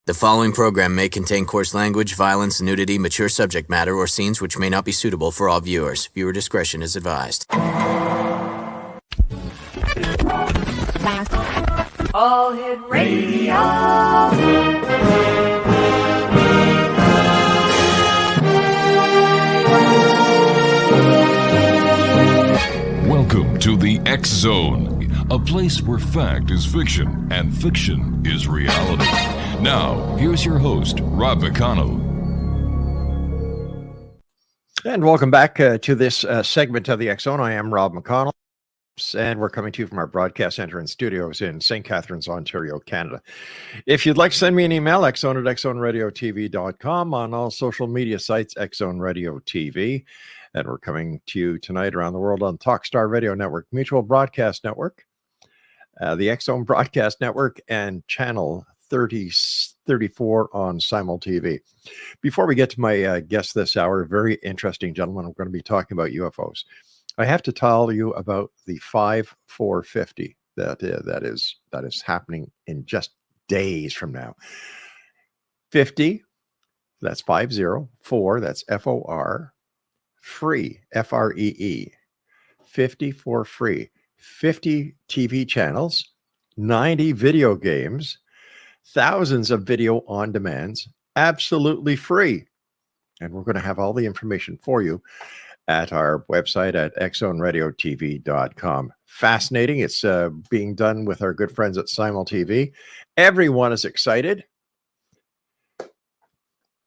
The following program may contain coarse language, violence, nudity, mature subject matter, or scenes which may not be suitable for all viewers. Viewer discretion is advised. All Hit Radio. Welcome to the X Zone, a place where fact is fiction and fiction is reality. Now, here's your host, Rob McConnell. And welcome back to this segment of the X Zone. I am Rob McConnell, and we're coming to you from our broadcast center and studios in St. Catharines, Ontario, Canada. If you'd like to send me an email, xzone@xzoneradiotv.com, on all social media sites, X Zone Radio TV. And we're coming to you tonight around the world on Talkstar Radio Network, Mutual Broadcast Network, the X Zone Broadcast Network, and Channel 34 on Simul TV. Before we get to my guest this hour, very interesting gentleman, I'm going to be talking about UFOs. I have to tell you about the 5450 that is happening in just days from now. 50, that's 50, 4, that's FOR, free, FREE, 54 free, 50 TV channels, 90 video games, thousands of video on demands, absolutely free. And we're going to have all the information for you at our website at xzoneradiotv.com. Fascinating. It's being done with our good friends at Simul TV. Everyone is excited.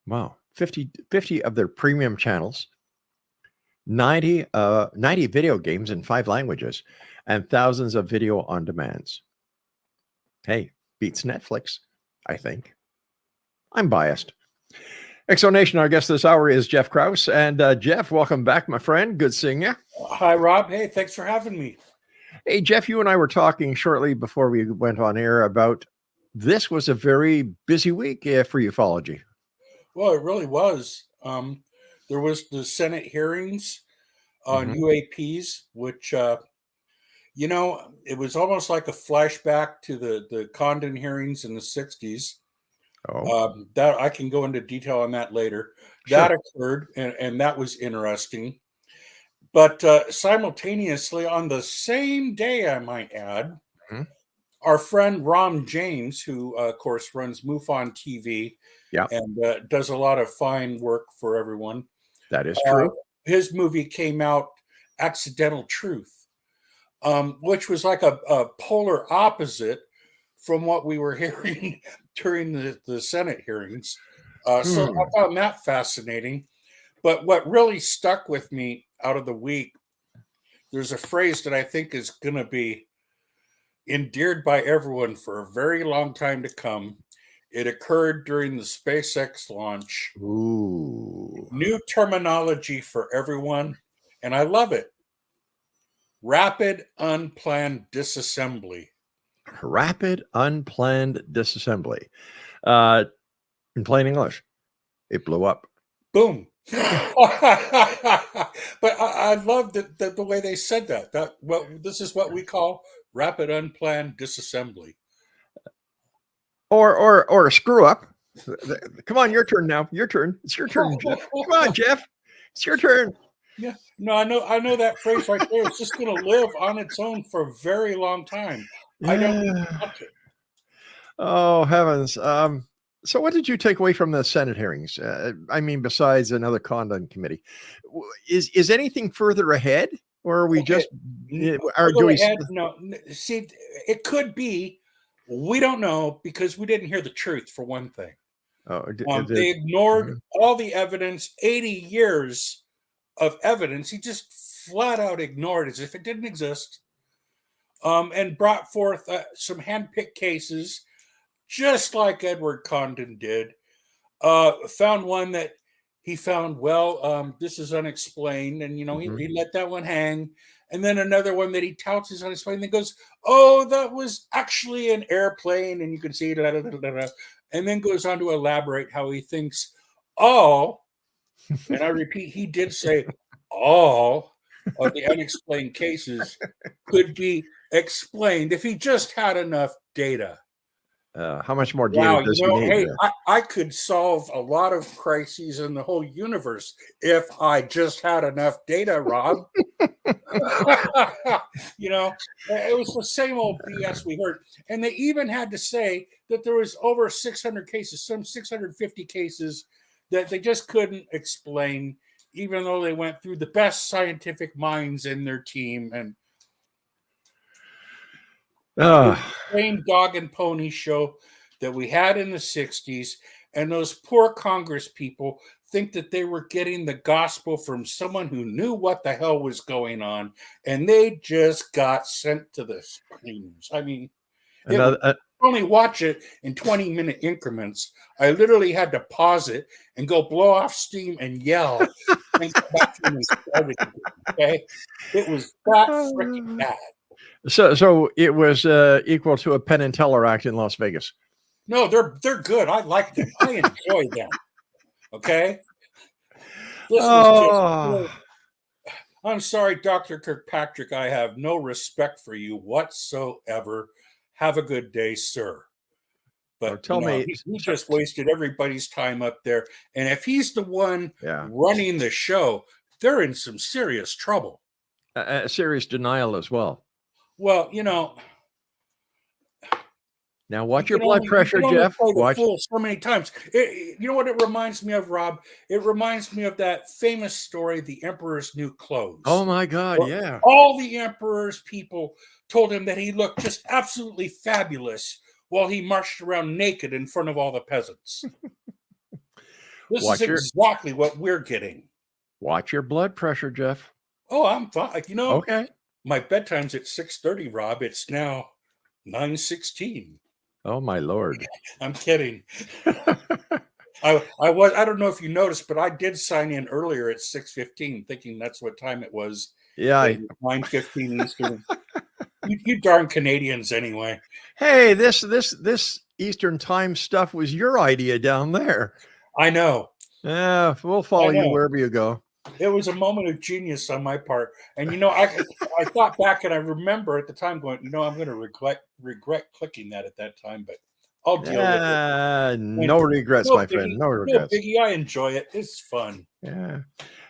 Wow. 50 of their premium channels, 90 video games in 5 languages, and thousands of video on demands. Hey, beats Netflix, I think. I'm biased. Exonation, our guest this hour is Jeff Krause. And Jeff, welcome back, my friend. Good seeing you. Hi, Rob. Hey, thanks for having me. Hey, Jeff, you and I were talking shortly before we went on air about this was a very busy week for ufology. Well, it really was. There was the Senate hearings on UAPs, which, it was almost like a flashback to the Condon hearings in the 60s. Oh. That I can go into detail on that later. Sure. That occurred, and that was interesting. But simultaneously, on the same day, I might add, our friend Ron James, who, of course, runs MUFON TV and does a lot of fine work for everyone. That is true. His movie came out, Accidental Truth, which was like a polar opposite from what we were hearing during the Senate hearings. So I found that fascinating. But what really stuck with me out of the week, there's a phrase that I think is going to be endeared by everyone for a very long time to come. It occurred during the SpaceX launch. Ooh. New terminology for everyone, and I love it. Rapid unplanned disassembly. Rapid unplanned disassembly. In plain English, it blew up. Boom. But I love the way they said that. This is what we call rapid unplanned disassembly. Or a screw up. Come on, your turn now. Your turn. It's your turn, Jeff. Come on, Jeff. It's your turn. Yeah. No, I know that phrase right there. It's just going to live on its own for a very long time. I don't want it. Oh, heavens. So what did you take away from the Senate hearings? Besides another Condon committee, is anything further ahead, or are we No. See, it could be. We don't know because we didn't hear the truth, for one thing. They ignored all the evidence, 80 years of evidence. He just flat out ignored as if it didn't exist, and brought forth some handpicked cases, just like Edward Condon did. Found one that he found, this is unexplained, and he let that one hang. And then another one that he touts is unexplained, and goes, "Oh, that was actually an airplane," and you can see it, and then goes on to elaborate how he thinks all, and I repeat, he did say all of the unexplained cases could be explained if he just had enough data. How much more data Wow, does he need? hey, I could solve a lot of crises in the whole universe if I just had enough data, Rob. It was the same old BS we heard. And they even had to say that there was over 600 cases, some 650 cases that they just couldn't explain, even though they went through the best scientific minds in their team. And the same dog and pony show that we had in the 60s, and those poor Congress people think that they were getting the gospel from someone who knew what the hell was going on, and they just got sent to the screens. I mean, only watch it in 20-minute increments. I literally had to pause it and go blow off steam and yell and go back to and start it again, okay? It was that freaking bad. So it was equal to a Penn and Teller act in Las Vegas. No, they're good. I like them. I enjoy them. Okay. This was just. I'm sorry, Dr. Kirkpatrick. I have no respect for you whatsoever. Have a good day, sir. But tell me, he just wasted everybody's time up there. And if he's the one running the show, they're in some serious trouble. Serious denial as well. Well, now watch your blood pressure, Jeff. Watch so many times. You know what it reminds me of, Rob? It reminds me of that famous story, The Emperor's New Clothes. Oh my God, yeah. All the emperor's people told him that he looked just absolutely fabulous while he marched around naked in front of all the peasants. This is exactly what we're getting. Watch your blood pressure, Jeff. Oh, I'm fine. Okay. My bedtime's at 6:30, Rob. It's now 9:16. Oh my Lord. I'm kidding. I don't know if you noticed, but I did sign in earlier at 6:15, thinking that's what time it was. Yeah. 9:15 Eastern. you darn Canadians anyway. Hey, this Eastern time stuff was your idea down there. I know. Yeah, we'll follow you wherever you go. It was a moment of genius on my part. And, I thought back and I remember at the time going, I'm going to regret clicking that at that time, but I'll deal with it. No regrets, my friend. No regrets. Biggie, I enjoy it. It's fun. Yeah.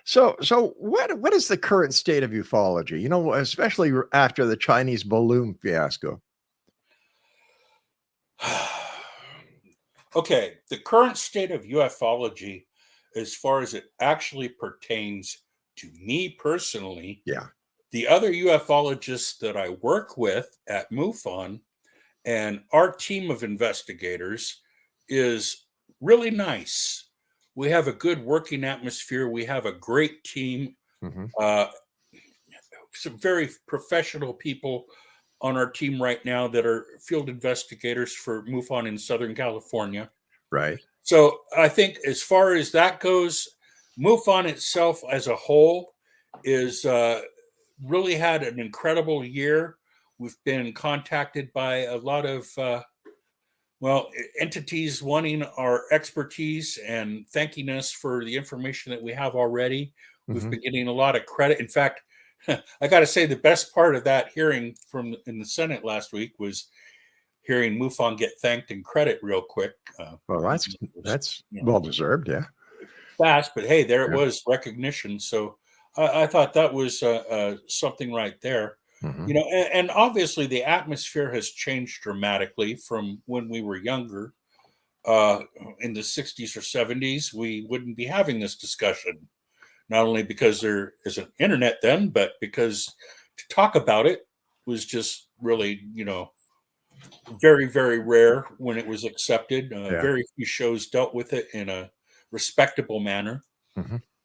So what is the current state of ufology? Especially after the Chinese balloon fiasco. Okay. The current state of ufology, as far as it actually pertains to me personally, the other ufologists that I work with at MUFON and our team of investigators is really nice. We have a good working atmosphere. We have a great team, some very professional people on our team right now that are field investigators for MUFON in Southern California. Right. So I think as far as that goes, MUFON itself as a whole is really had an incredible year. We've been contacted by a lot of, entities wanting our expertise and thanking us for the information that we have already. We've been getting a lot of credit. In fact, I got to say the best part of that hearing in the Senate last week was hearing MUFON get thanked and credit real quick. Well, that's well deserved, yeah. Fast, but hey, there it was, recognition. So I thought that was something right there. And obviously the atmosphere has changed dramatically from when we were younger. In the 60s or 70s, we wouldn't be having this discussion, not only because there isn't internet then, but because to talk about it was just really, very, very rare when it was accepted. Very few shows dealt with it in a respectable manner.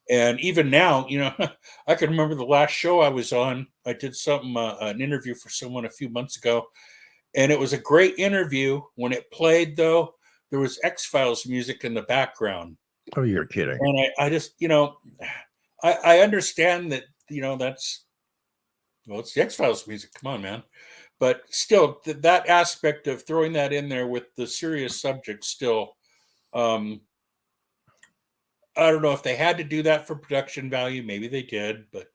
And even now, I can remember the last show I was on. I did an interview for someone a few months ago, and it was a great interview. When it played, though, there was X-Files music in the background. Oh, you're kidding. And I just, I understand that, it's the X-Files music. Come on, man. But still, that aspect of throwing that in there with the serious subject still, I don't know if they had to do that for production value. Maybe they did, but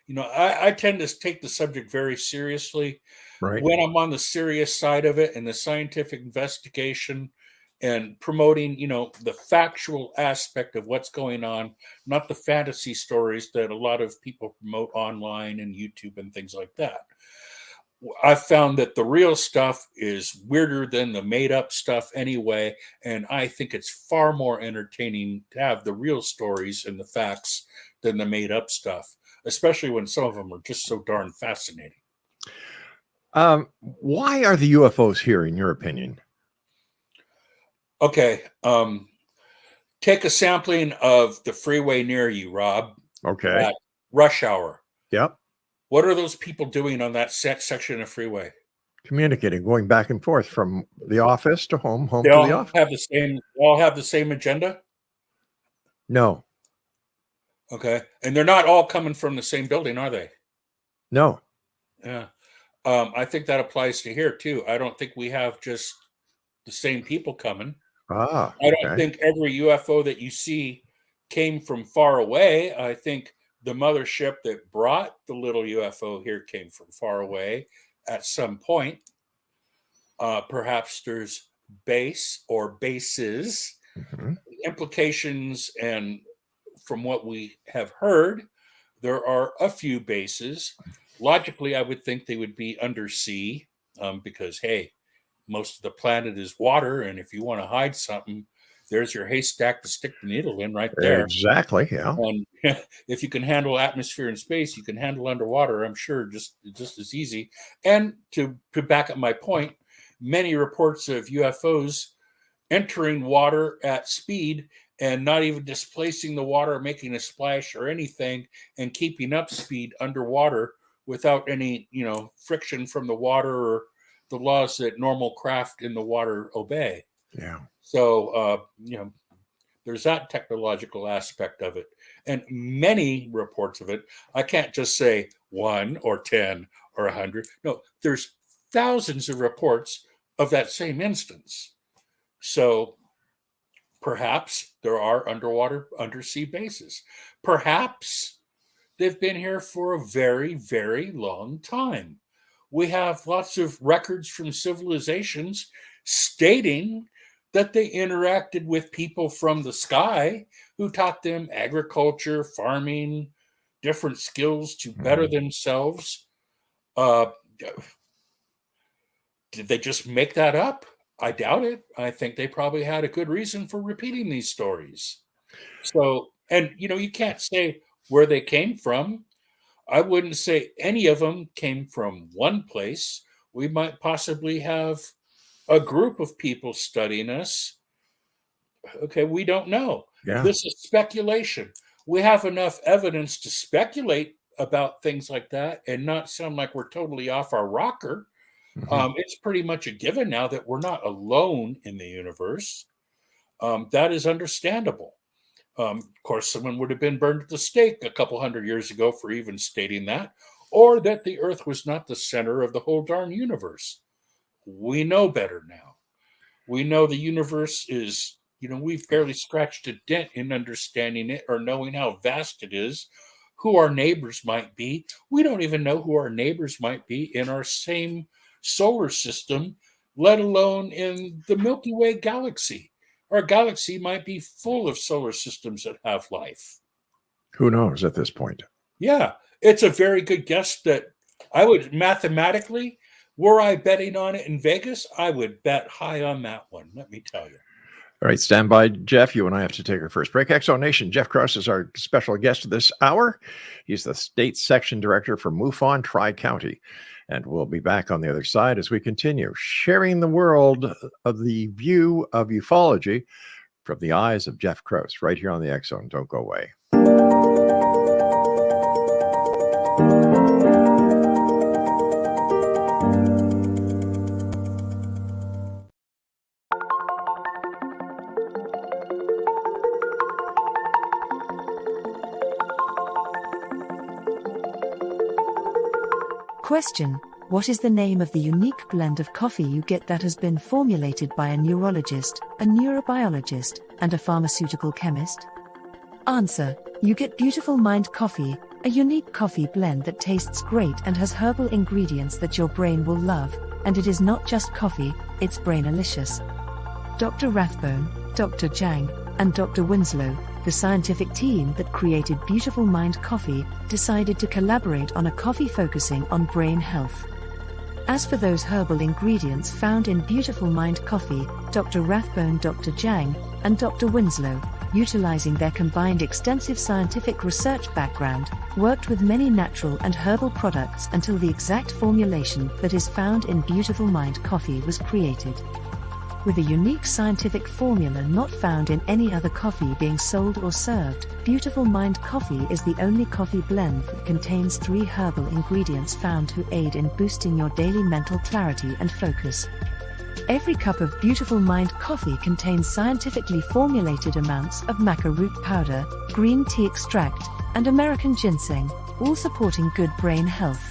I tend to take the subject very seriously. Right. When I'm on the serious side of it and the scientific investigation and promoting, the factual aspect of what's going on, not the fantasy stories that a lot of people promote online and YouTube and things like that. I've found that the real stuff is weirder than the made up stuff anyway. And I think it's far more entertaining to have the real stories and the facts than the made up stuff, especially when some of them are just so darn fascinating. Why are the UFOs here, in your opinion? Okay. Take a sampling of the freeway near you, Rob. Okay. At rush hour. Yep. What are those people doing on that section of freeway? Communicating, going back and forth from the office to home, They to all the office. all have the same agenda? No. Okay. And they're not all coming from the same building, are they? No. Yeah. I think that applies to here too. I don't think we have just the same people coming. I don't think every UFO that you see came from far away. I think the mothership that brought the little UFO here came from far away at some point. Perhaps there's base or bases, implications, and from what we have heard, there are a few bases. Logically, I would think they would be undersea because, hey, most of the planet is water, and if you want to hide something, there's your haystack to stick the needle in right there. Exactly, yeah. And if you can handle atmosphere and space, you can handle underwater, I'm sure, just as easy. And to back up my point, many reports of UFOs entering water at speed and not even displacing the water, making a splash or anything, and keeping up speed underwater without any, friction from the water or the laws that normal craft in the water obey. Yeah. So, there's that technological aspect of it. And many reports of it, I can't just say 1 or 10 or 100. No, there's thousands of reports of that same instance. So perhaps there are undersea bases. Perhaps they've been here for a very, very long time. We have lots of records from civilizations stating that they interacted with people from the sky who taught them agriculture, farming, different skills to better themselves. Did they just make that up? I doubt it. I think they probably had a good reason for repeating these stories. So, and you can't say where they came from. I wouldn't say any of them came from one place. We might possibly have a group of people studying us. Okay, we don't know. Yeah. This is speculation. We have enough evidence to speculate about things like that and not sound like we're totally off our rocker. It's pretty much a given now that we're not alone in the universe. That is understandable. Of course, someone would have been burned at the stake a couple hundred years ago for even stating that, or that the Earth was not the center of the whole darn universe. We know better now. We know the universe is, we've barely scratched a dent in understanding it or knowing how vast it is, who our neighbors might be. We don't even know who our neighbors might be in our same solar system, let alone in the Milky Way galaxy. Our galaxy might be full of solar systems that have life. Who knows at this point? Yeah, it's a very good guess that I would mathematically, were I betting on it in Vegas, I would bet high on that one, let me tell you. All right, stand by, Jeff. You and I have to take our first break. Exo Nation, Jeff KRAUSE is our special guest this hour. He's the state section director for MUFON TriCounty. And we'll be back on the other side as we continue sharing the world of the view of ufology from the eyes of Jeff KRAUSE right here on the X Zone. Don't go away. Question: what is the name of the unique blend of coffee you get that has been formulated by a neurologist, a neurobiologist, and a pharmaceutical chemist? Answer: you get Beautiful Mind Coffee, a unique coffee blend that tastes great and has herbal ingredients that your brain will love, and it is not just coffee, it's brainalicious. Dr. Rathbone, Dr. Jang, and Dr. Winslow, the scientific team that created Beautiful Mind Coffee, decided to collaborate on a coffee focusing on brain health. As for those herbal ingredients found in Beautiful Mind Coffee, Dr. Rathbone, Dr. Jang, and Dr. Winslow, utilizing their combined extensive scientific research background, worked with many natural and herbal products until the exact formulation that is found in Beautiful Mind Coffee was created. With a unique scientific formula not found in any other coffee being sold or served, Beautiful Mind Coffee is the only coffee blend that contains 3 herbal ingredients found to aid in boosting your daily mental clarity and focus. Every cup of Beautiful Mind Coffee contains scientifically formulated amounts of Maca root powder, green tea extract, and American ginseng, all supporting good brain health.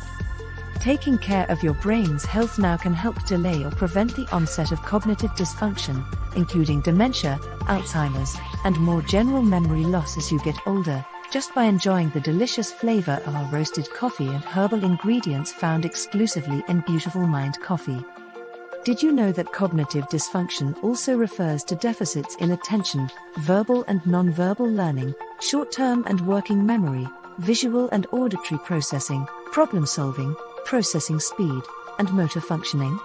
Taking care of your brain's health now can help delay or prevent the onset of cognitive dysfunction, including dementia, Alzheimer's, and more general memory loss as you get older, just by enjoying the delicious flavor of our roasted coffee and herbal ingredients found exclusively in Beautiful Mind Coffee. Did you know that cognitive dysfunction also refers to deficits in attention, verbal and nonverbal learning, short-term and working memory, visual and auditory processing, problem-solving, processing speed, and motor functioning?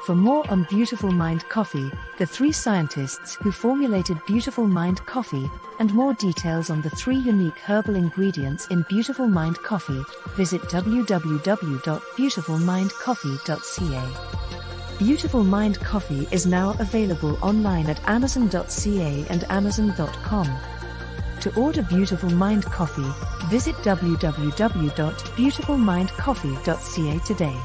For more on Beautiful Mind Coffee, the 3 scientists who formulated Beautiful Mind Coffee, and more details on the 3 unique herbal ingredients in Beautiful Mind Coffee, visit www.beautifulmindcoffee.ca. Beautiful Mind Coffee is now available online at amazon.ca and amazon.com. To order Beautiful Mind Coffee, visit www.beautifulmindcoffee.ca today.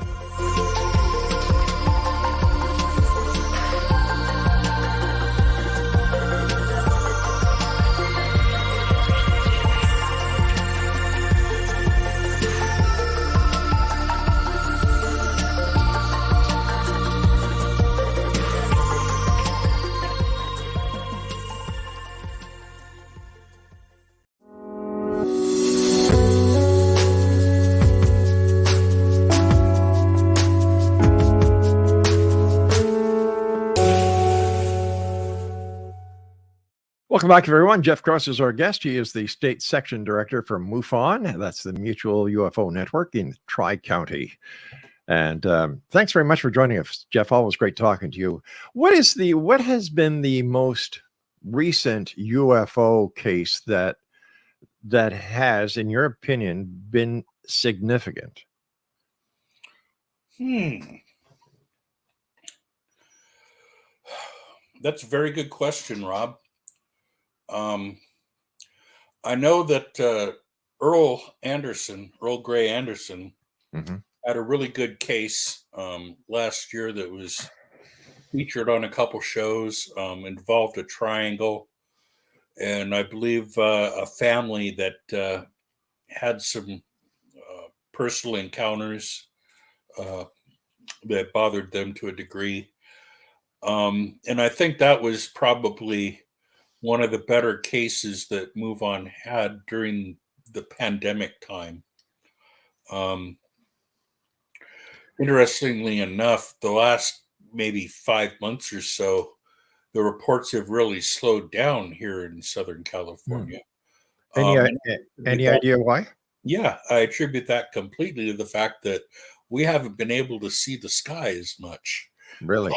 Welcome back, everyone. Jeff Krause is our guest. He is the state section director for MUFON. That's the Mutual UFO Network in TriCounty. And thanks very much for joining us, Jeff. Always great talking to you. What has been the most recent UFO case that has, in your opinion, been significant? That's a very good question, Rob. I know that Earl Grey Anderson, had a really good case last year that was featured on a couple shows, involved a triangle, and I believe a family that had some personal encounters that bothered them to a degree. And I think that was probably one of the better cases that MUFON had during the pandemic time. Interestingly enough, the last maybe 5 months or so, the reports have really slowed down here in Southern California. Any idea why? Yeah, I attribute that completely to the fact that we haven't been able to see the sky as much. Really?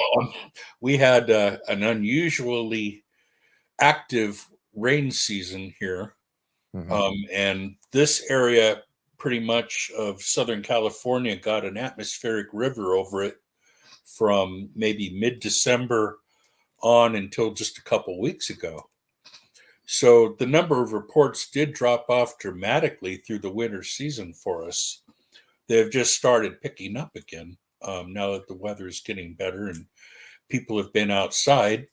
We had an unusually active rain season here. And this area pretty much of Southern California got an atmospheric river over it from maybe mid-December on until just a couple weeks ago. So the number of reports did drop off dramatically through the winter season for us. They've just started picking up again now that the weather is getting better and people have been outside.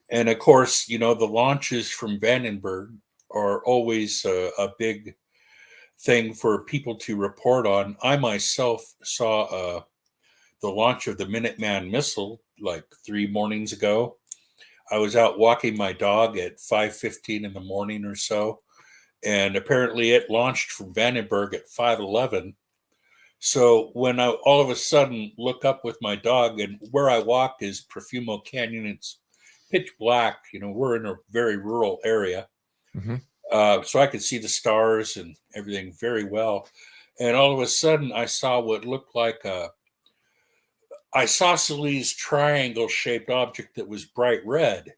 And of course, the launches from Vandenberg are always a big thing for people to report on. I myself saw the launch of the Minuteman missile like 3 mornings ago. I was out walking my dog at 5:15 in the morning or so, And apparently it launched from Vandenberg at 5:11. So when I all of a sudden look up with my dog, and where I walk is Profumo Canyon, it's pitch black. We're in a very rural area. Mm-hmm. So I could see the stars and everything very well. And all of a sudden I saw what looked like a isosceles triangle-shaped object that was bright red.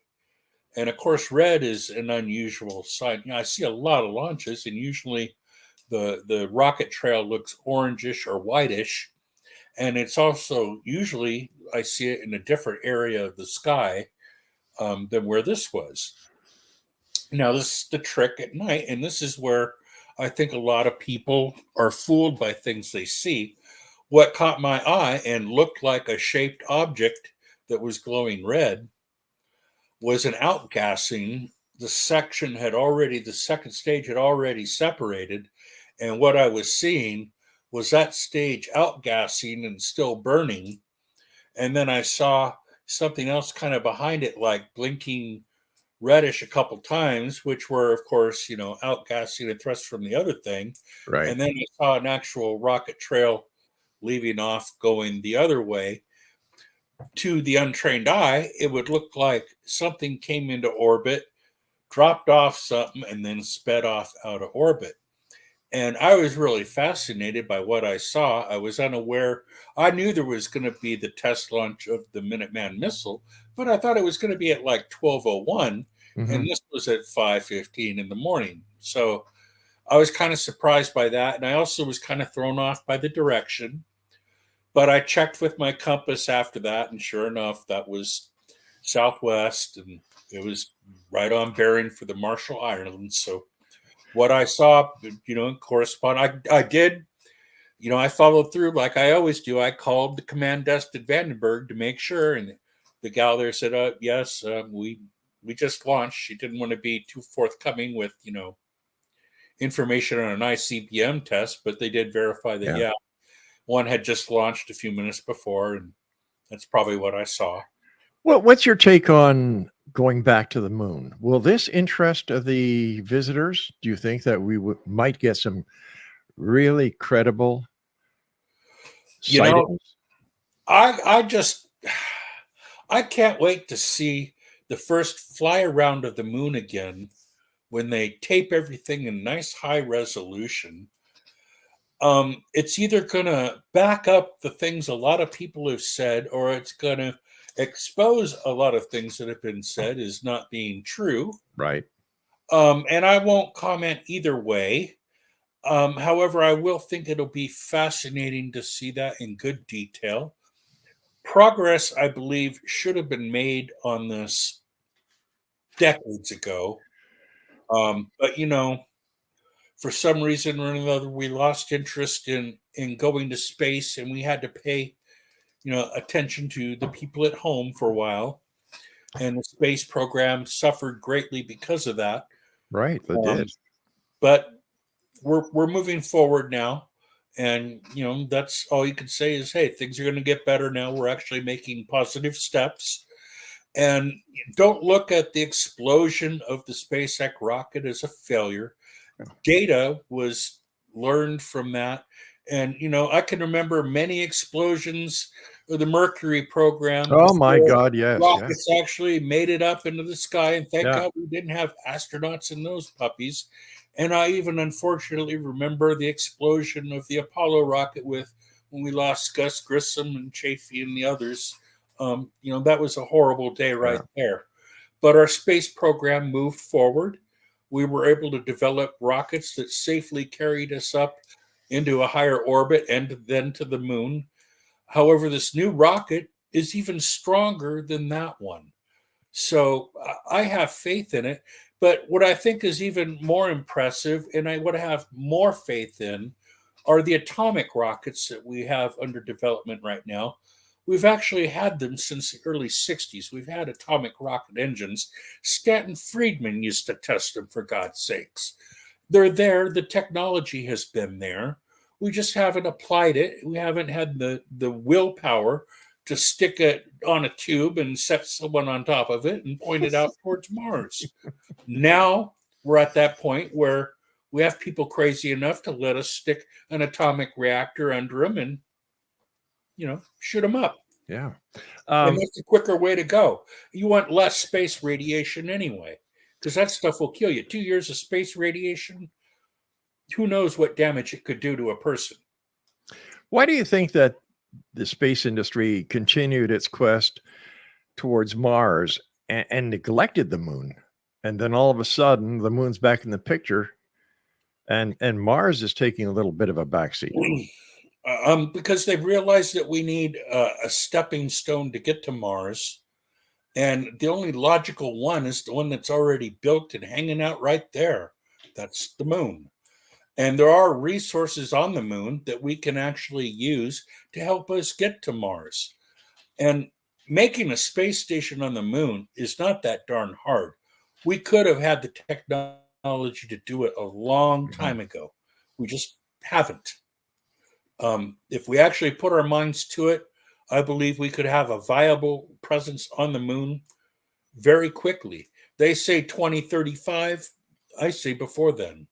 And of course, red is an unusual sight. I see a lot of launches, and usually the rocket trail looks orangish or whitish. And it's also usually I see it in a different area of the sky than where this was. Now, this is the trick at night, and this is where I think a lot of people are fooled by things they see. What caught my eye and looked like a shaped object that was glowing red was an outgassing. The second stage had already separated, and what I was seeing was that stage outgassing and still burning. And then I saw something else kind of behind it, like blinking reddish a couple times, which were, of course, outgassing and thrust from the other thing. Right. And then I saw an actual rocket trail leaving off going the other way. To the untrained eye, it would look like something came into orbit, dropped off something, and then sped off out of orbit. And I was really fascinated by what I saw. I was unaware. I knew there was going to be the test launch of the Minuteman missile, but I thought it was going to be at like 12:01, and this was at 5:15 in the morning. So I was kind of surprised by that. And I also was kind of thrown off by the direction. But I checked with my compass after that, and sure enough, that was southwest, and it was right on bearing for the Marshall Islands. So what I saw, correspond. I did, I followed through like I always do. I called the command desk at Vandenberg to make sure, and the gal there said, "Yes, we just launched." She didn't want to be too forthcoming with information on an ICBM test, but they did verify that one had just launched a few minutes before, and that's probably what I saw. Well, what's your take on going back to the moon? Will this interest the visitors? Do you think that we might get some really credible sightings? I can't wait to see the first fly around of the moon again when they tape everything in nice high resolution. It's either going to back up the things a lot of people have said, or it's going to expose a lot of things that have been said as not being true. Right. And I won't comment either way. However, I will think it'll be fascinating to see that in good detail. Progress, I believe, should have been made on this decades ago. But, for some reason or another, we lost interest in going to space, and we had to pay, attention to the people at home for a while. And the space program suffered greatly because of that. Right, it did. But we're moving forward now, and that's all you can say is, hey, things are going to get better now. We're actually making positive steps. And don't look at the explosion of the SpaceX rocket as a failure. Data was learned from that. And, I can remember many explosions of the Mercury program. Oh, my God, yes. Rockets actually made it up into the sky. And thank God we didn't have astronauts in those puppies. And I even, unfortunately, remember the explosion of the Apollo rocket when we lost Gus Grissom and Chafee and the others. That was a horrible day right there. But our space program moved forward. We were able to develop rockets that safely carried us up into a higher orbit and then to the moon. However, this new rocket is even stronger than that one. So I have faith in it. But what I think is even more impressive, and I would have more faith in, are the atomic rockets that we have under development right now. We've actually had them since the early 60s. We've had atomic rocket engines. Stanton Friedman used to test them, for God's sakes. They're there. The technology has been there. We just haven't applied it. We haven't had the willpower to stick it on a tube and set someone on top of it and point it out towards Mars. Now we're at that point where we have people crazy enough to let us stick an atomic reactor under them and, shoot them up. Yeah. And that's a quicker way to go. You want less space radiation anyway, because that stuff will kill you. 2 years of space radiation, who knows what damage it could do to a person. Why do you think that the space industry continued its quest towards Mars and neglected the moon? And then all of a sudden, the moon's back in the picture, and Mars is taking a little bit of a backseat. Because they've realized that we need a stepping stone to get to Mars. And the only logical one is the one that's already built and hanging out right there. That's the moon. And there are resources on the moon that we can actually use to help us get to Mars. And making a space station on the moon is not that darn hard. We could have had the technology to do it a long time ago. We just haven't. If we actually put our minds to it, I believe we could have a viable presence on the moon very quickly. They say 2035. I say before then.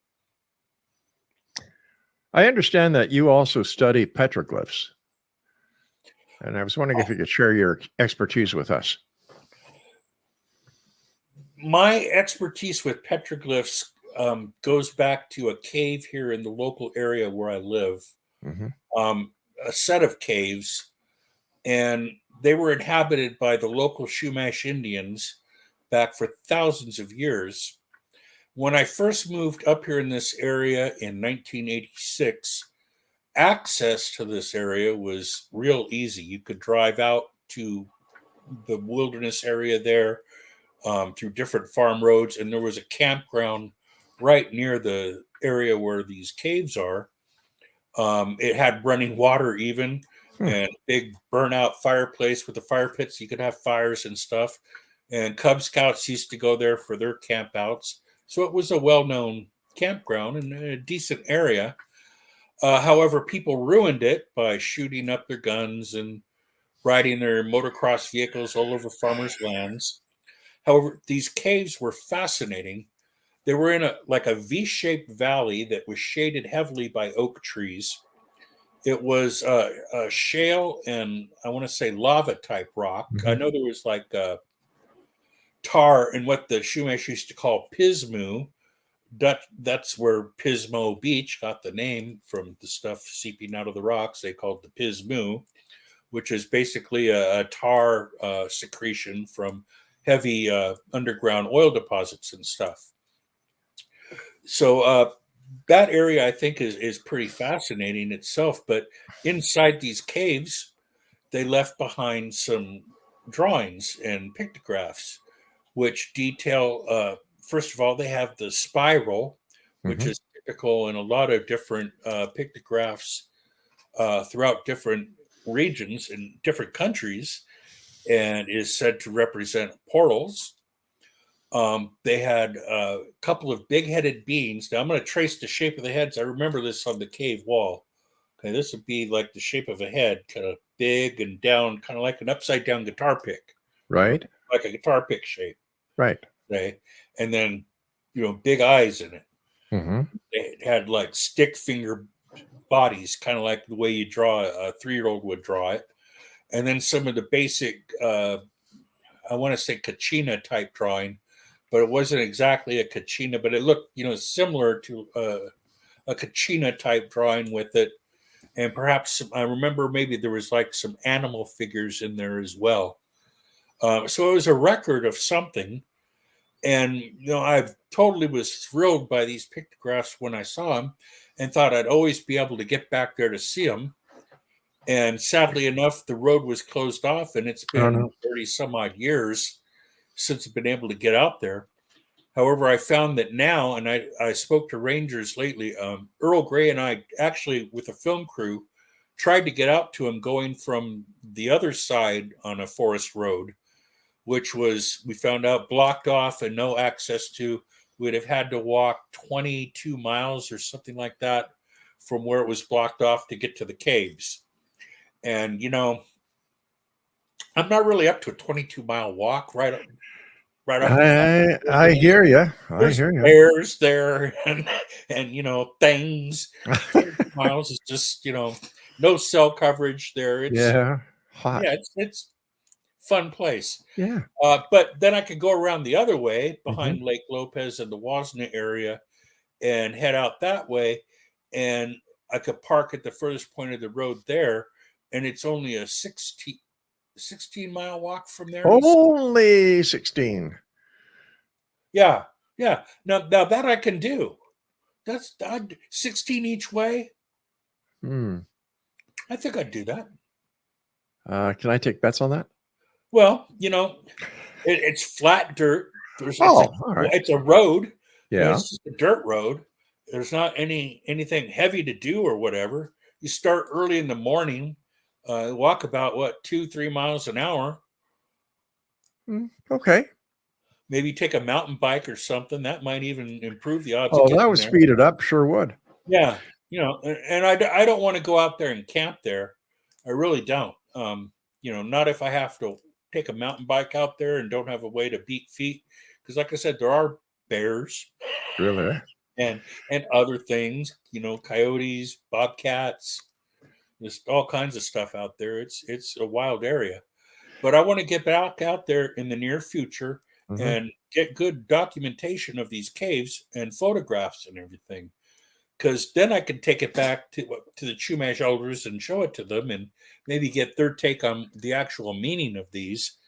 I understand that you also study petroglyphs. And I was wondering if you could share your expertise with us. My expertise with petroglyphs goes back to a cave here in the local area where I live. A set of caves, and they were inhabited by the local Chumash Indians back for thousands of years. When I first moved up here in this area in 1986, access to this area was real easy. You could drive out to the wilderness area there through different farm roads, and there was a campground right near the area where these caves are. It had running water even, and a big burnout fireplace with the fire pits. You could have fires and stuff. And Cub Scouts used to go there for their campouts. So it was a well-known campground and a decent area. However, people ruined it by shooting up their guns and riding their motocross vehicles all over farmers' lands. However, these caves were fascinating. They were in a V-shaped valley that was shaded heavily by oak trees. It was a shale and I want to say lava type rock. I know there was like tar and what the Chumash used to call pismu. That's where Pismo Beach got the name from the stuff seeping out of the rocks. They called the pismu, which is basically a tar secretion from heavy underground oil deposits and stuff. So that area, I think, is pretty fascinating itself. But inside these caves, they left behind some drawings and pictographs, which detail, first of all, they have the spiral, which is typical in a lot of different pictographs throughout different regions in different countries, and is said to represent portals. They had a couple of big-headed beings. Now I'm going to trace the shape of the heads. I remember this on the cave wall. Okay, this would be like the shape of a head, kind of big and down, kind of like an upside-down guitar pick. Right. Like a guitar pick shape. Right. Okay. And then, big eyes in it. They had like stick finger bodies, kind of like the way you draw a 3-year-old would draw it. And then some of the basic, I want to say kachina type drawing, but it wasn't exactly a kachina, but it looked, similar to a kachina type drawing with it. And perhaps I remember maybe there was like some animal figures in there as well. So it was a record of something. And, I totally was thrilled by these pictographs when I saw them and thought I'd always be able to get back there to see them. And sadly enough, the road was closed off, and it's been 30 some odd years since I've been able to get out there. However, I found that now, and I spoke to rangers lately, Earl Grey and I actually, with a film crew, tried to get out to him going from the other side on a forest road, which was, we found out, blocked off and no access to. We'd have had to walk 22 miles or something like that from where it was blocked off to get to the caves. And, I'm not really up to a 22-mile walk, right? right off the top. I hear you. There's bears there and things. 30 miles is just, no cell coverage there. It's hot. Yeah, it's fun place. Yeah. But then I could go around the other way behind Lake Lopez and the Wasna area and head out that way. And I could park at the furthest point of the road there. And it's only a 16-mile walk from there. Only 16. Yeah. Now that I can do. That's 16 each way. I think I'd do that. Can I take bets on that? Well, it's flat dirt. All right. It's a road. Yeah. It's just a dirt road. There's not anything heavy to do or whatever. You start early in the morning, walk about 2-3 miles an hour. Okay. Maybe take a mountain bike or something. That might even improve the odds. Oh, that would speed it up. Sure would. Yeah. And I don't want to go out there and camp there. I really don't. Not if I have to take a mountain bike out there and don't have a way to beat feet. Because like I said, there are bears. Really? And other things, coyotes, bobcats, there's all kinds of stuff out there. It's a wild area. But I want to get back out there in the near future and get good documentation of these caves and photographs and everything. Because then I can take it back to the Chumash elders and show it to them and maybe get their take on the actual meaning of these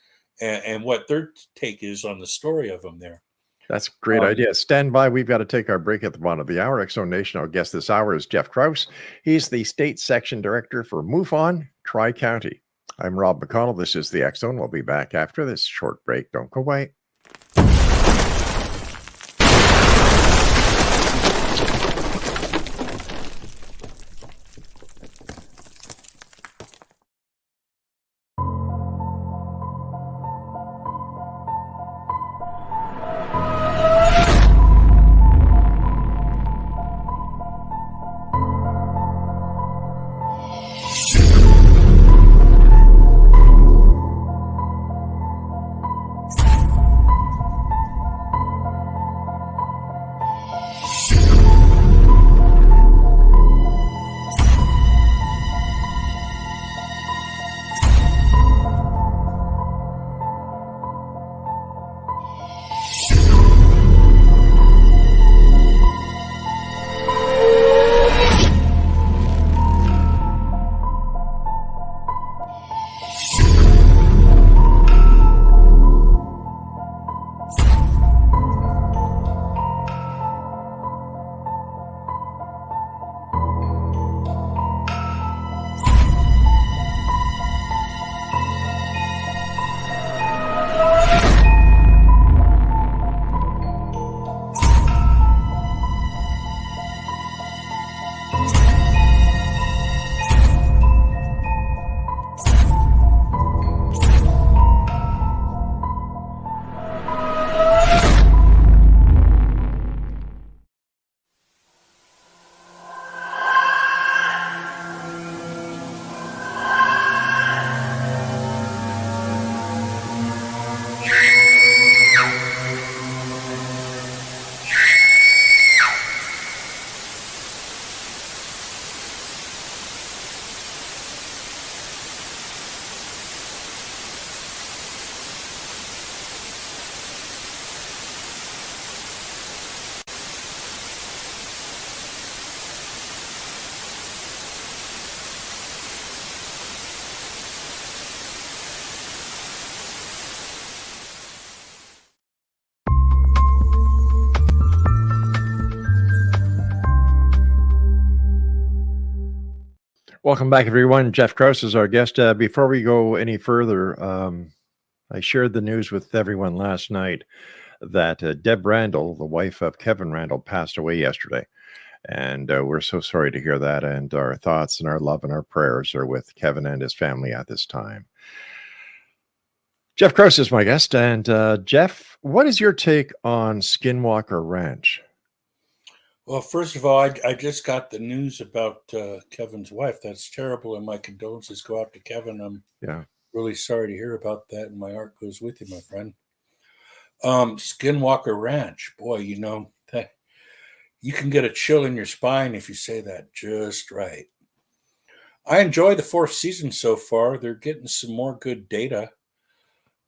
and what their take is on the story of them there. That's a great idea. Stand by. We've got to take our break at the bottom of the hour. X-Zone Nation, our guest this hour is Jeff KRAUSE. He's the State Section Director for MUFON, TriCounty. I'm Rob McConnell. This is the X-Zone. We'll be back after this short break. Don't go away. Welcome back, everyone. Jeff KRAUSE is our guest. Before we go any further, I shared the news with everyone last night that Deb Randall, the wife of Kevin Randall, passed away yesterday. And we're so sorry to hear that. And our thoughts and our love and our prayers are with Kevin and his family at this time. Jeff KRAUSE is my guest. And Jeff, what is your take on Skinwalker Ranch? Well, first of all, I just got the news about Kevin's wife. That's terrible, and my condolences go out to Kevin. I'm really sorry to hear about that, and my heart goes with you, my friend. Skinwalker Ranch, boy, you can get a chill in your spine if you say that just right. I enjoy the 4th season so far. They're getting some more good data.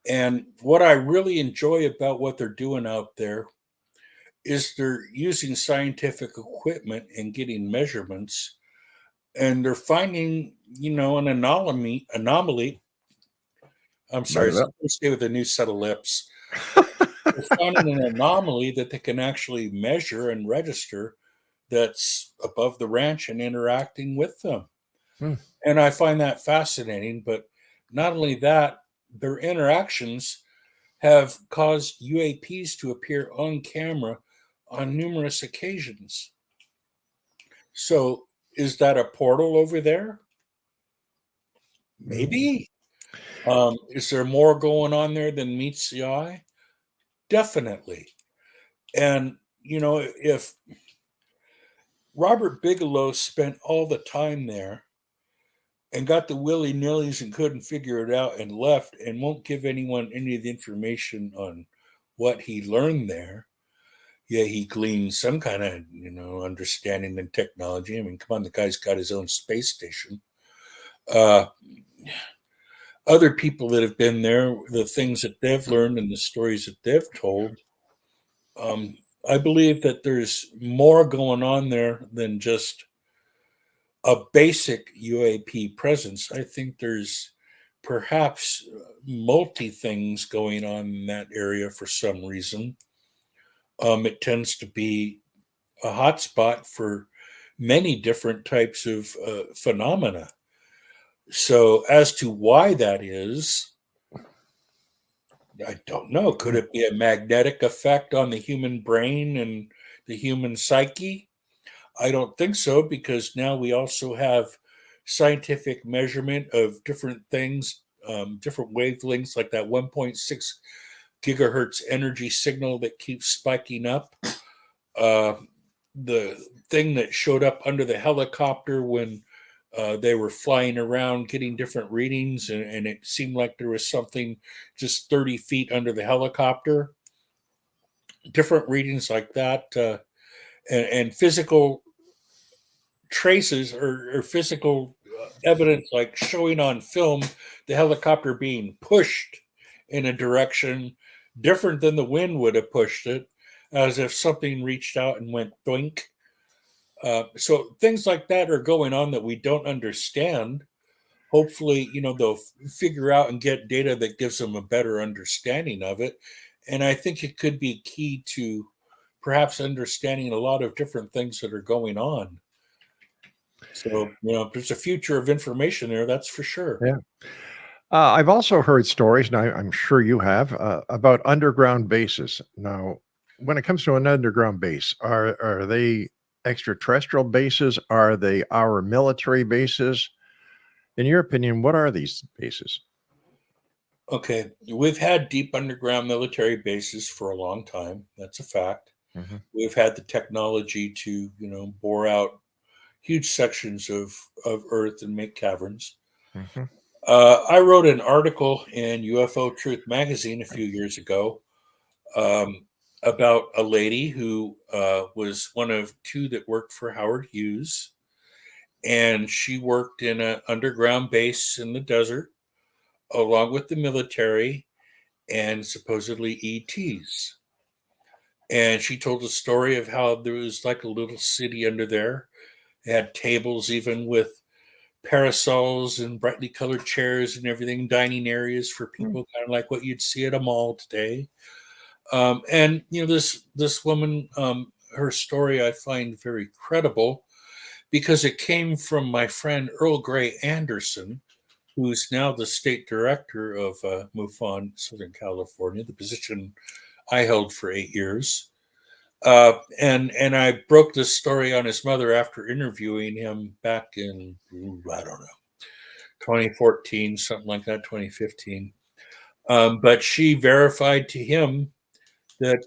And what I really enjoy about what they're doing out there is they're using scientific equipment and getting measurements, and they're finding, an anomaly. I'm sorry, stay with a new set of lips. They're finding an anomaly that they can actually measure and register that's above the ranch and interacting with them. And I find that fascinating. But not only that, their interactions have caused UAPs to appear on camera on numerous occasions. So is that a portal over there? Maybe. Is there more going on there than meets the eye? Definitely. And, if Robert Bigelow spent all the time there and got the willy-nillys and couldn't figure it out and left and won't give anyone any of the information on what he learned there, yeah, he gleaned some kind of, understanding and technology. I mean, come on, the guy's got his own space station. Other people that have been there, the things that they've learned and the stories that they've told, I believe that there's more going on there than just a basic UAP presence. I think there's perhaps multi things going on in that area for some reason. It tends to be a hotspot for many different types of phenomena. So as to why that is, I don't know. Could it be a magnetic effect on the human brain and the human psyche? I don't think so, because now we also have scientific measurement of different things, different wavelengths, like that 1.6 gigahertz energy signal that keeps spiking up. The thing that showed up under the helicopter when they were flying around getting different readings, and it seemed like there was something just 30 feet under the helicopter. Different readings like that, and physical traces or physical evidence, like showing on film the helicopter being pushed in a direction different than the wind would have pushed it, as if something reached out and went doink. So things like that are going on that we don't understand. Hopefully, they'll figure out and get data that gives them a better understanding of it. And I think it could be key to perhaps understanding a lot of different things that are going on. So, there's a future of information there, that's for sure. Yeah. I've also heard stories, and I'm sure you have, about underground bases. Now, when it comes to an underground base, are they extraterrestrial bases? Are they our military bases? In your opinion, what are these bases? Okay, we've had deep underground military bases for a long time. That's a fact. Mm-hmm. We've had the technology to, bore out huge sections of Earth and make caverns. Mm-hmm. I wrote an article in UFO Truth magazine a few years ago about a lady who was one of two that worked for Howard Hughes. And she worked in an underground base in the desert, along with the military and supposedly ETs. And she told a story of how there was like a little city under there. It had tables even with parasols and brightly colored chairs and everything, dining areas for people, kind of like what you'd see at a mall today. And this woman, her story I find very credible, because it came from my friend Earl Grey Anderson, who's now the state director of MUFON, Southern California, the position I held for 8 years. And I broke this story on his mother after interviewing him back in, 2014, something like that, 2015. But she verified to him that,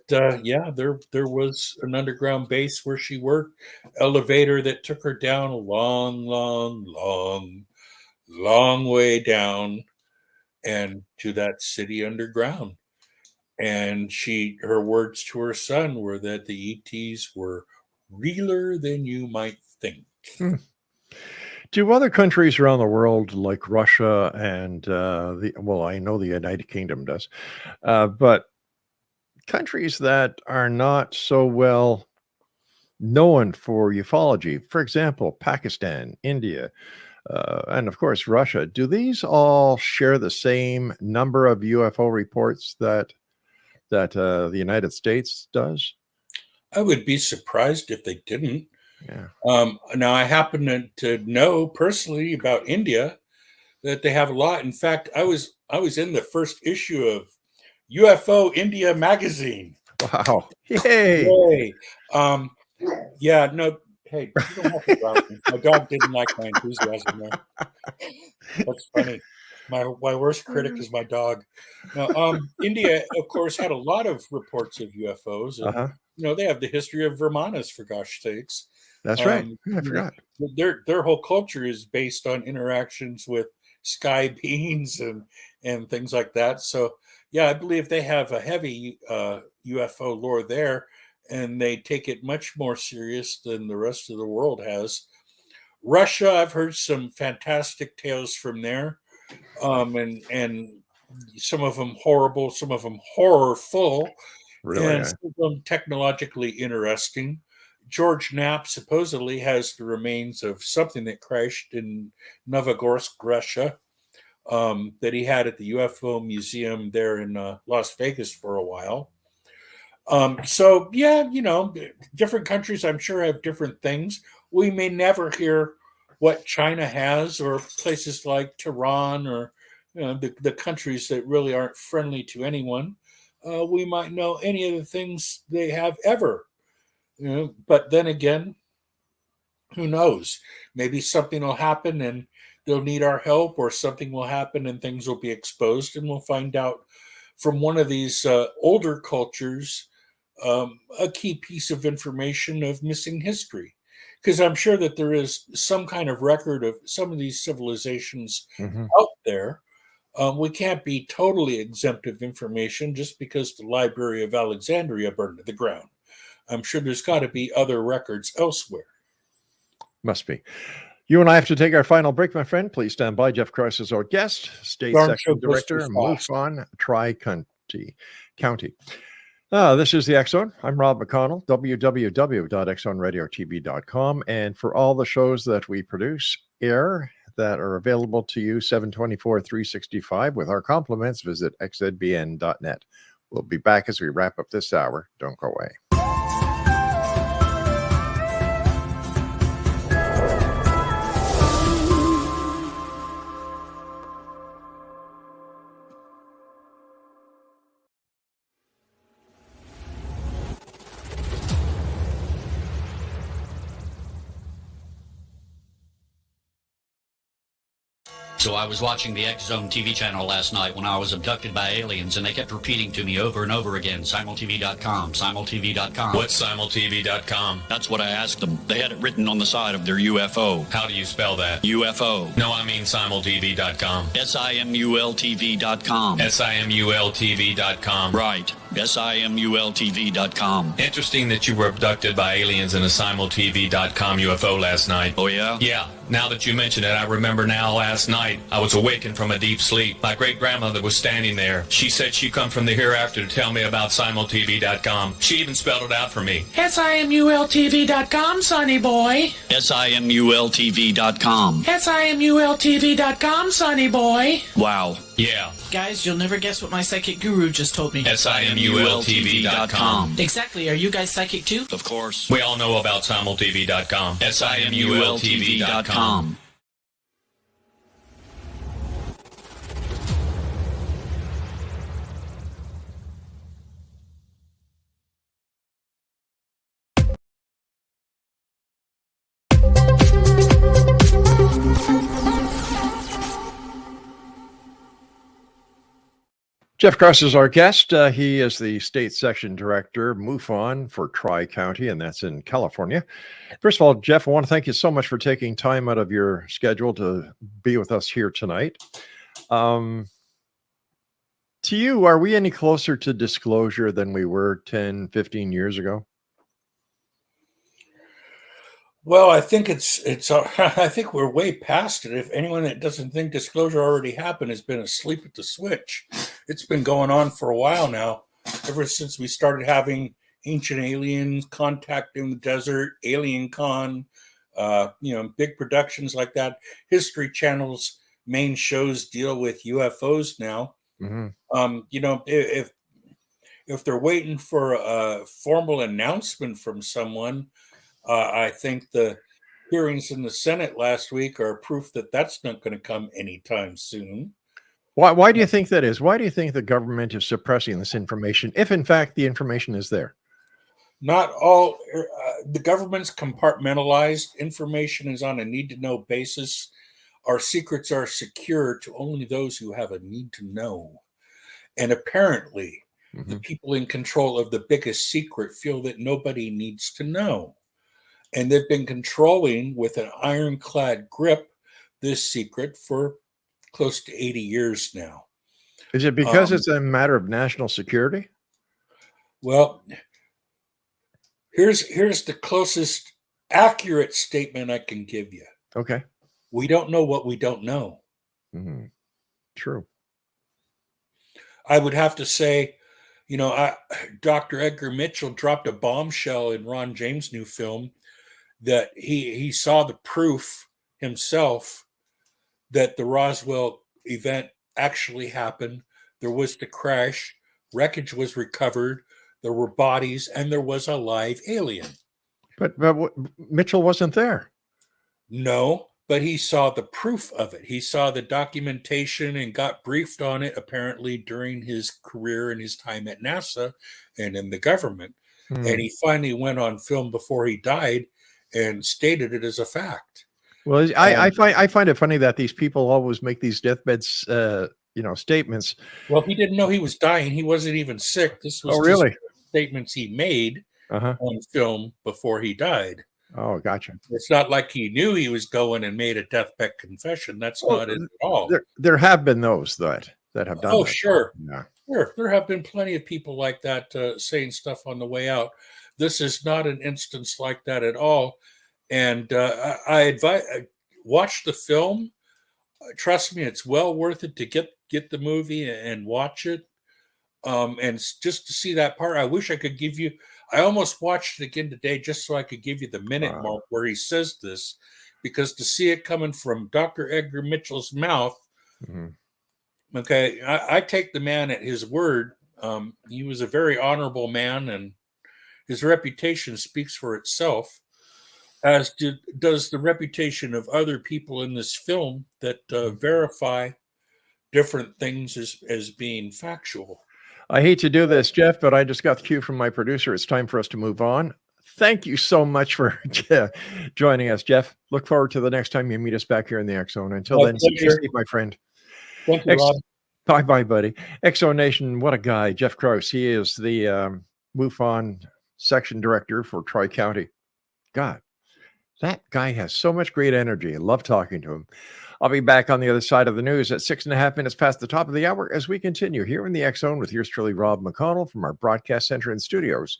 there was an underground base where she worked, elevator that took her down a long, long, long, long way down and to that city underground. And her words to her son were that the ETs were realer than you might think. Do other countries around the world, like Russia and I know the United Kingdom does, but countries that are not so well known for ufology, for example, Pakistan, India, and of course Russia, do these all share the same number of UFO reports that the United States does? I would be surprised if they didn't. Yeah. Now, I happen to know personally about India that they have a lot. In fact, I was in the first issue of UFO India magazine. Wow! Yay! Yay! Yeah. No. Hey, you don't have to drop me. My dog didn't like my enthusiasm there. That's funny. My worst critic is my dog. Now, India, of course, had a lot of reports of UFOs, and they have the history of Vermanas, for gosh sakes. That's right. I forgot. Their whole culture is based on interactions with sky beings and things like that. So, yeah, I believe they have a heavy UFO lore there, and they take it much more serious than the rest of the world has. Russia, I've heard some fantastic tales from there, and some of them horrible, some of them horrorful, Really, and some of them technologically interesting. George Knapp supposedly has the remains of something that crashed in Novogorsk, Russia, that he had at the UFO museum there in Las Vegas for a while. So, yeah, different countries, I'm sure, have different things. We may never hear what China has, or places like Tehran, or the countries that really aren't friendly to anyone. We might know any of the things they have ever. But then again, who knows? Maybe something will happen and they'll need our help, or something will happen and things will be exposed, and we'll find out from one of these older cultures a key piece of information of missing history. Because I'm sure that there is some kind of record of some of these civilizations out there. We can't be totally exempt of information just because the Library of Alexandria burned to the ground. I'm sure there's got to be other records elsewhere. Must be. You and I have to take our final break, my friend. Please stand by. Jeff Krause is our guest, State Section Director, MUFON, TriCounty. This is the X Zone. I'm Rob McConnell, www.xzoneradiotv.com. And for all the shows that we produce, air, that are available to you 724, 365 with our compliments, visit xzbn.net. We'll be back as we wrap up this hour. Don't go away. So I was watching the X Zone TV channel last night when I was abducted by aliens, and they kept repeating to me over and over again, simultv.com, simultv.com. What's simultv.com? That's what I asked them. They had it written on the side of their UFO. How do you spell that? UFO. No, I mean simultv.com. simultv.com. simultv.com. Right. simultv.com. Interesting that you were abducted by aliens in a simultv.com UFO last night. Oh, yeah? Yeah. Now that you mention it, I remember now last night I was awakened from a deep sleep. My great-grandmother was standing there. She said she'd come from the hereafter to tell me about simultv.com. She even spelled it out for me. simultv.com, sonny boy. simultv.com. simultv.com, sonny boy. Wow. Yeah. Guys, you'll never guess what my psychic guru just told me. simultv.com. Exactly. Are you guys psychic too? Of course. We all know about simultv.com. simultv.com. Jeff Krause is our guest. He is the State Section Director, MUFON, for TriCounty, and that's in California. First of all, Jeff, I want to thank you so much for taking time out of your schedule to be with us here tonight. To you, are we any closer to disclosure than we were 10, 15 years ago? Well, I think I think we're way past it. If anyone that doesn't think disclosure already happened has been asleep at the switch. It's been going on for a while now, ever since we started having ancient aliens contact in the desert, Alien Con, big productions like that. History Channel's main shows deal with UFOs now. If they're waiting for a formal announcement from someone, I think the hearings in the Senate last week are proof that that's not going to come anytime soon. Why do you think that is? Why do you think the government is suppressing this information, if in fact the information is there? Not all. The government's compartmentalized. Information is on a need-to-know basis. Our secrets are secure to only those who have a need to know. And apparently, the people in control of the biggest secret feel that nobody needs to know. And they've been controlling with an ironclad grip this secret for close to 80 years now. Is it because it's a matter of national security? Well, here's the closest accurate statement I can give you. Okay. We don't know what we don't know. True. I would have to say, Dr. Edgar Mitchell dropped a bombshell in Ron James' new film that he saw the proof himself that the Roswell event actually happened. There was the crash, wreckage was recovered, there were bodies, and there was a live alien. But Mitchell wasn't there. No, but he saw the proof of it. He saw the documentation and got briefed on it apparently during his career and his time at NASA and in the government. And he finally went on film before he died and stated it as a fact. Well, I find it funny that these people always make these deathbed, statements. Well, he didn't know he was dying. He wasn't even sick. This was really statements he made on film before he died. Oh, gotcha. It's not like he knew he was going and made a deathbed confession. That's not it at all. There have been those that have done. Oh, that. sure. Yeah. Sure. There have been plenty of people like that saying stuff on the way out. This is not an instance like that at all. And I advise, watch the film. Trust me, it's well worth it to get the movie and watch it. And just to see that part, I wish I could give you. I almost watched it again today just so I could give you the minute mark where he says this, because to see it coming from Dr. Edgar Mitchell's mouth, okay, I take the man at his word. He was a very honorable man, and his reputation speaks for itself, as does the reputation of other people in this film that verify different things as being factual. I hate to do this, Jeff, but I just got the cue from my producer. It's time for us to move on. Thank you so much for joining us, Jeff. Look forward to the next time you meet us back here in the X Zone. Until then, stay safe, my friend. Thank you, Rob. Bye-bye, buddy. X Zone Nation, what a guy. Jeff KRAUSE. He is the MUFON section director for TriCounty. God, that guy has so much great energy. I love talking to him. I'll be back on the other side of the news at 6.5 minutes past the top of the hour as we continue here in the X Zone with yours truly, Rob McConnell, from our broadcast center and studios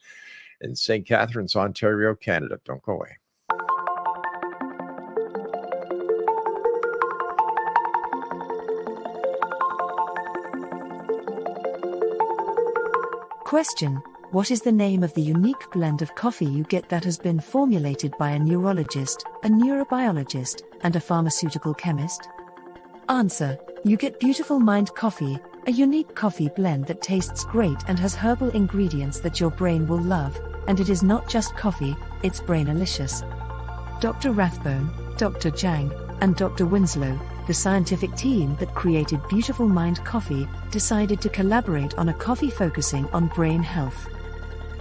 in St. Catharines, Ontario, Canada. Don't go away. Question: what is the name of the unique blend of coffee you get that has been formulated by a neurologist, a neurobiologist, and a pharmaceutical chemist? Answer: you get Beautiful Mind Coffee, a unique coffee blend that tastes great and has herbal ingredients that your brain will love, and it is not just coffee, it's brainalicious. Dr. Rathbone, Dr. Jang, and Dr. Winslow, the scientific team that created Beautiful Mind Coffee, decided to collaborate on a coffee focusing on brain health.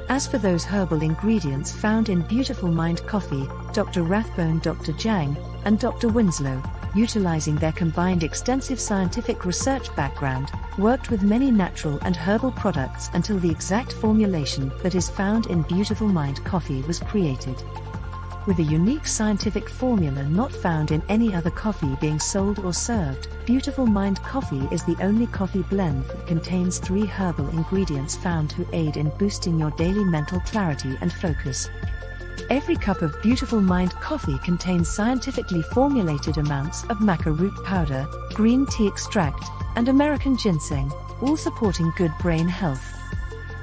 As for those herbal ingredients found in Beautiful Mind Coffee, Dr. Rathbone, Dr. Jang, and Dr. Winslow, utilizing their combined extensive scientific research background, worked with many natural and herbal products until the exact formulation that is found in Beautiful Mind Coffee was created. With a unique scientific formula not found in any other coffee being sold or served, Beautiful Mind Coffee is the only coffee blend that contains 3 herbal ingredients found to aid in boosting your daily mental clarity and focus. Every cup of Beautiful Mind coffee contains scientifically formulated amounts of Maca root powder, green tea extract, and American ginseng, all supporting good brain health.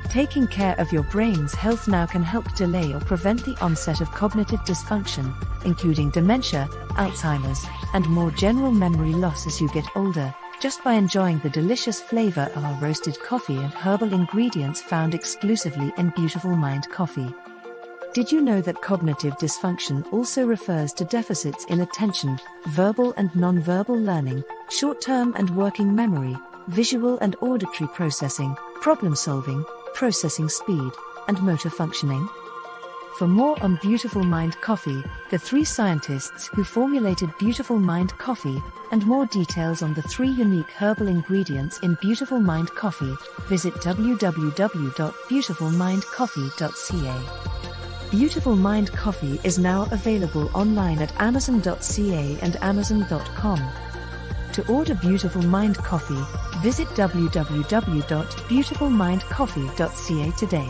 Taking care of your brain's health now can help delay or prevent the onset of cognitive dysfunction, including dementia, Alzheimer's, and more general memory loss as you get older, just by enjoying the delicious flavor of our roasted coffee and herbal ingredients found exclusively in Beautiful Mind Coffee. Did you know that cognitive dysfunction also refers to deficits in attention, verbal and non-verbal learning, short-term and working memory, visual and auditory processing, problem-solving, processing speed, and motor functioning? For more on Beautiful Mind Coffee, the 3 scientists who formulated Beautiful Mind Coffee, and more details on the 3 unique herbal ingredients in Beautiful Mind Coffee, visit www.beautifulmindcoffee.ca. Beautiful Mind Coffee is now available online at amazon.ca and amazon.com. To order Beautiful Mind Coffee, visit www.beautifulmindcoffee.ca today.